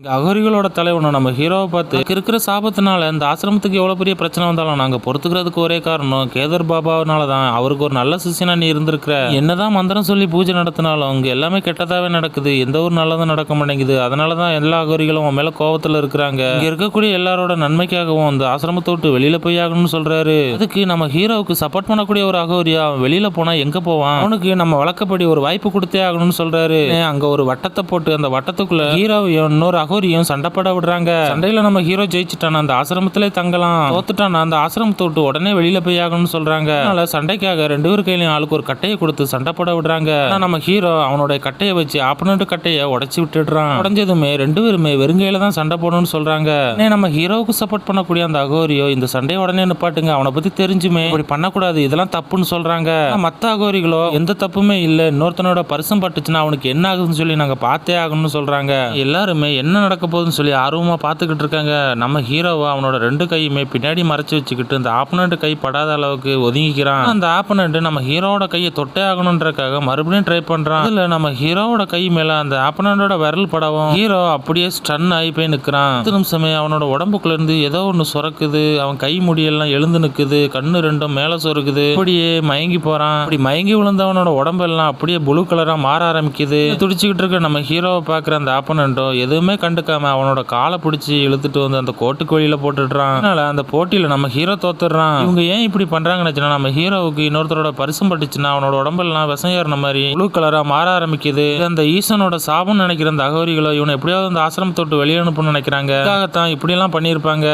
இங்க அகோரிகளோட தலைவனை நம்ம ஹீரோவை பார்த்து இருக்கிற சாபத்தினால இந்த ஆசிரமத்துக்கு எவ்வளவு பெரிய பிரச்சனை வந்தாலும் நாங்க பொறுத்துக்கிறதுக்கு ஒரே காரணம் கேதர் பாபாவனால தான். அவருக்கு ஒரு நல்ல சிஷியனா நீ இருந்திருக்கிற. என்னதான் மந்திரம் சொல்லி பூஜை நடத்தினாலும் அங்க எல்லாமே கெட்டதாவே நடக்குது, எந்த ஒரு நல்லதும் நடக்க மாட்டேங்குது. அதனாலதான் எல்லா அகோரிகளும் உன் மேல கோவத்துல இருக்கிறாங்க. இங்க இருக்கக்கூடிய எல்லாரோட நன்மைக்காகவும் அந்த ஆசிரமத்தை விட்டு வெளியில போய் ஆகணும்னு சொல்றாரு. அதுக்கு நம்ம ஹீரோவுக்கு சப்போர்ட் பண்ணக்கூடிய ஒரு அகோரியா வெளியில போனா எங்க போவான், அவனுக்கு நம்ம வழக்கப்படி ஒரு வாய்ப்பு கொடுத்தே ஆகணும்னு சொல்றாரு. அங்க ஒரு வட்டத்தை போட்டு அந்த வட்டத்துக்குள்ள ஹீரோவையும் இன்னொரு அகோரியும் சண்டைப்பட விடுறாங்க. சண்டையில நம்ம ஹீரோ ஜெயிச்சுட்டான் அந்த ஆசிரமத்திலே தங்கலாம், தோத்துட்டான் அந்த ஆசிரமத்தை விட்டு உடனே வெளியில போய் ஆகணும்னு சொல்றாங்க. அதனால சண்டைக்காக ரெண்டு பேர் கையிலும் ஆளுக்கு ஒரு கட்டையை கொடுத்து சண்டை போட விடுறாங்க. நம்ம ஹீரோ அவனோட கட்டையை வச்சு ஆப்பனண்ட் கட்டையை உடைச்சு விட்டுடுறான். உடஞ்சதுமே ரெண்டு பேருமே வெறுங்கையில தான் சண்டை போடணும்னு சொல்றாங்க. நம்ம ஹீரோவுக்கு சப்போர்ட் பண்ணக்கூடிய அந்த அகோரியோ இந்த சண்டையை உடனே நிப்பாட்டுங்க, அவனை பத்தி தெரிஞ்சுமே இப்படி பண்ணக்கூடாது, இதெல்லாம் தப்புன்னு சொல்றாங்க. மத்த அகோரிகளோ எந்த தப்புமே இல்ல, இன்னொருத்தனோட பரிசம் பட்டுச்சுன்னா அவனுக்கு என்ன ஆகுதுன்னு சொல்லி நாங்க பார்த்தே ஆகணும்னு சொல்றாங்க. எல்லாருமே என்ன நடக்க போகுதுன்னு சொல்லி ஆர்வமா பாத்துக்கிட்டு இருக்காங்க. நம்ம ஹீரோவா அவனோட ரெண்டு கையுமே பின்னாடி மறைச்சு வச்சுக்கிட்டு இந்த ஆப்பனண்ட் கை படாத அளவுக்கு ஒதுங்கிக்கிறான். அந்த ஆப்பனண்ட் நம்ம ஹீரோவோட கையை தொட்டே ஆகணும்ன்றக்காக மறுபடியும் ட்ரை பண்றான். அதுல நம்ம ஹீரோவோட கை மேல அந்த ஆப்பனண்டோட விரல் படவும் ஹீரோ அப்படியே ஸ்டன் ஆகி போய் நிக்கிறான். 10 நிமிஷமே அவனோட உடம்புக்குள்ள இருந்து ஏதோ ஒண்ணு சுரக்குது, அவன் கை முடியெல்லாம் எழுந்து நிக்குது, கண்ணு ரெண்டும் மேல சொருக்குது, அப்படியே மயங்கி போறான். அப்படி மயங்கி விழுந்தவனோட உடம்பெல்லாம் அப்படியே ப்ளூ கலரா மாற ஆரம்பிக்குது. துடிச்சுக்கிட்டு இருக்க நம்ம ஹீரோவை பாக்குற அந்த ஆப்பனண்டோ எதுவுமே கண்டுக்காம அவனோட காலை பிடிச்சி இழுத்துட்டு வந்து அந்த கோட்டுக்கு வெளியில போட்டுடுறான். அதனால அந்த போட்டியில நம்ம ஹீரோ தோத்துடுறான். இவங்க ஏன் இப்படி பண்றாங்கன்னு நம்ம ஹீரோவுக்கு இன்னொருத்தரோட பரிசம் பட்டுச்சுன்னா அவனோட உடம்பெல்லாம் விஷம் ஏறின மாதிரி ப்ளூ கலரா மாற ஆரம்பிக்குது. அந்த ஈசனோட சாபம் நினைக்கிற அந்த அகோரிகளோ இவனை எப்படியாவது அந்த ஆசிரமத்தை விட்டு வெளியே அனுப்பணும்னு நினைக்கிறாங்க. இதுக்காகத்தான் இப்படி எல்லாம் பண்ணியிருப்பாங்க.